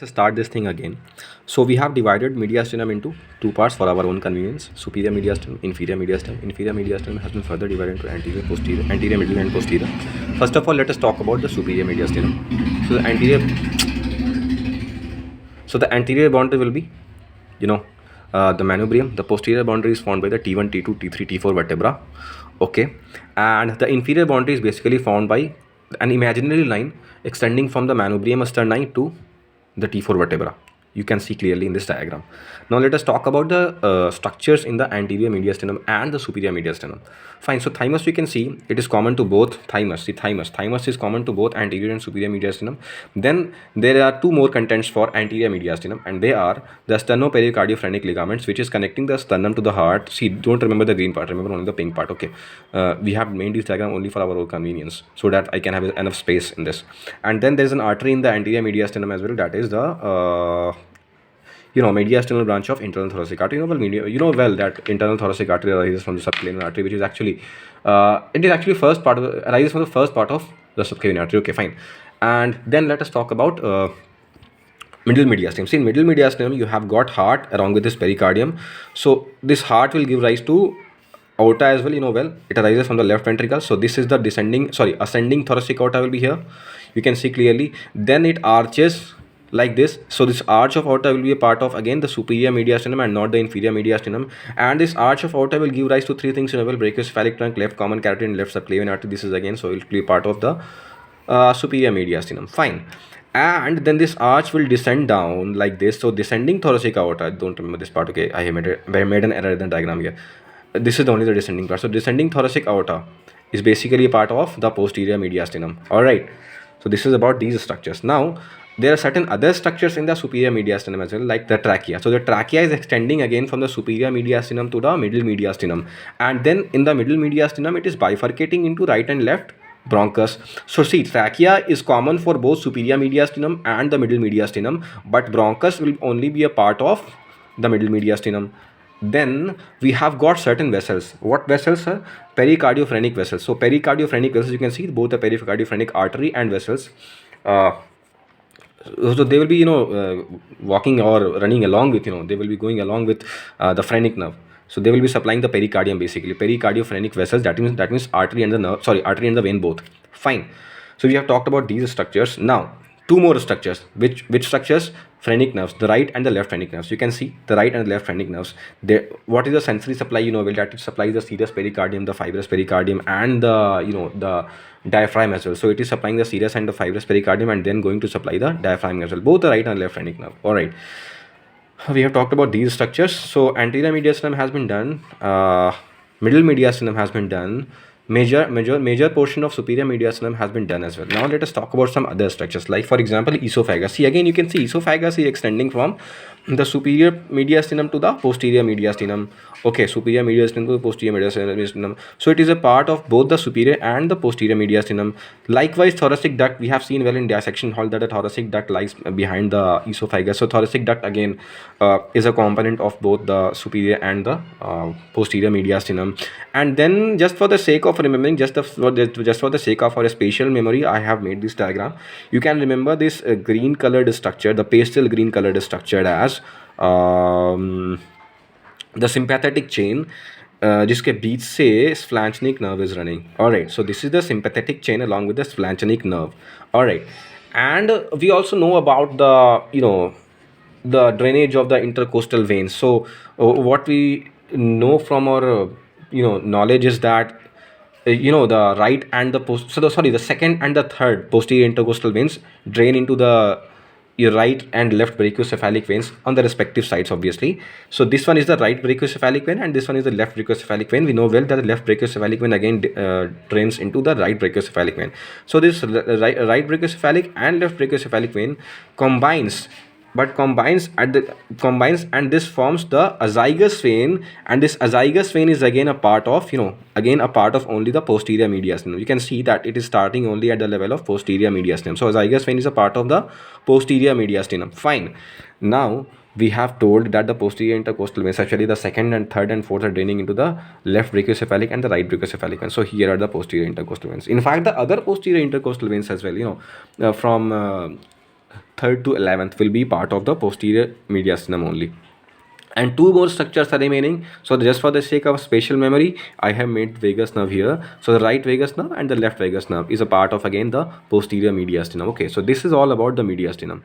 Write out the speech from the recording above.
let's start this thing again. So we have divided mediastinum into two parts for our own convenience: superior mediastinum, inferior mediastinum. Inferior mediastinum has been further divided into anterior, posterior, anterior, middle, and posterior. First of all, let us talk about the superior mediastinum. So the anterior boundary will be, the manubrium. The posterior boundary is formed by the T1, T2, T3, T4 vertebra. Okay, and the inferior boundary is basically formed by an imaginary line extending from the manubrium sterni to the T4 vertebra. You can see clearly in this diagram. Now let us talk about the structures in the anterior mediastinum and the superior mediastinum. Fine. So thymus, we can see it is common to both thymus. See, thymus is common to both anterior and superior mediastinum. Then there are two more contents for anterior mediastinum, and they are the sternopericardiophrenic ligaments, which is connecting the sternum to the heart. See, don't remember the green part, remember only the pink part. Okay, we have made this diagram only for our own convenience, so that I can have enough space in this. And then there's an artery in the anterior mediastinum as well, that is the mediastinal branch of internal thoracic artery. You know well that internal thoracic artery arises from the subclavian artery, which is actually arises from the first part of the subclavian artery. Okay, fine. And then let us talk about middle mediastinum. See, in middle mediastinum, you have got heart along with this pericardium. So this heart will give rise to aorta as well. It arises from the left ventricle. So this is the ascending thoracic aorta will be here. You can see clearly. Then it arches like this. So this arch of aorta will be a part of, again, the superior mediastinum and not the inferior mediastinum. And this arch of aorta will give rise to three things: brachiocephalic trunk, left common carotid, and left subclavian artery. This is again, so it will be part of the superior mediastinum. Fine. And then this arch will descend down like this. So descending thoracic aorta, don't remember this part. Okay, I have made an error in the diagram here. This is only the descending part. So descending thoracic aorta is basically a part of the posterior mediastinum. All right. So this is about these structures. Now there are certain other structures in the superior mediastinum as well, like the trachea. So the trachea is extending again from the superior mediastinum to the middle mediastinum, and then in the middle mediastinum it is bifurcating into right and left bronchus. So see, trachea is common for both superior mediastinum and the middle mediastinum, but bronchus will only be a part of the middle mediastinum. Then we have got certain vessels. What vessels are? Pericardiophrenix vessels. So pericardiophrenix vessels, you can see both the pericardiophrenix artery and vessels. So they will be walking or running along with, they will be going along with the phrenic nerve. So they will be supplying the pericardium, basically pericardiophrenix vessels. That means artery and the vein both. Fine. So we have talked about these structures. Now two more structures. Which structures? Phrenic nerves, the right and the left phrenic nerves. You can see the right and the left phrenic nerves. What is the sensory supply? That it supplies the serous pericardium, the fibrous pericardium, and the diaphragm as well. So it is supplying the serous and the fibrous pericardium, and then going to supply the diaphragm as well, both the right and left phrenic nerve. All right. We have talked about these structures. So anterior mediastinum has been done. Middle mediastinum has been done. Major portion of superior mediastinum has been done as well. Now let us talk about some other structures, like for example esophagus. See, again you can see esophagus is extending from the superior mediastinum to the posterior mediastinum. Okay, superior mediastinum to the posterior mediastinum. So it is a part of both the superior and the posterior mediastinum. Likewise, thoracic duct, we have seen well in dissection hall that a thoracic duct lies behind the esophagus. So thoracic duct again is a component of both the superior and the posterior mediastinum. And then, just for the sake of remembering, just for the sake of our spatial memory, I have made this diagram. You can remember this green colored structure, the pastel green colored structure, as the sympathetic chain, जिसके बीच से splanchnic nerve is running. All right, so this is the sympathetic chain along with the splanchnic nerve. All right, and we also know about the drainage of the intercostal veins. So what we know from our knowledge is that the right and the second and the third posterior intercostal veins drain into the right and left brachicephalic veins on the respective sides, obviously. So this one is the right brachicephalic vein and this one is the left brachicephalic vein. We know well that the left brachicephalic vein again drains into the right brachicephalic vein. So this right brachicephalic and left brachicephalic vein combines and this forms the azygous vein, and this azygous vein is again a part of only the posterior mediastinum. You can see that it is starting only at the level of posterior mediastinum. So azygous vein is a part of the posterior mediastinum. Fine. Now we have told that the posterior intercostal veins, actually the second and third and fourth, are draining into the left brachicephalic and the right brachicephalic vein. So here are the posterior intercostal veins. In fact, the other posterior intercostal veins as well, from 3rd to 11th will be part of the posterior mediastinum only, and two more structures are remaining. So just for the sake of spatial memory, I have made vagus nerve here. So the right vagus nerve and the left vagus nerve is a part of again the posterior mediastinum. Okay, so this is all about the mediastinum.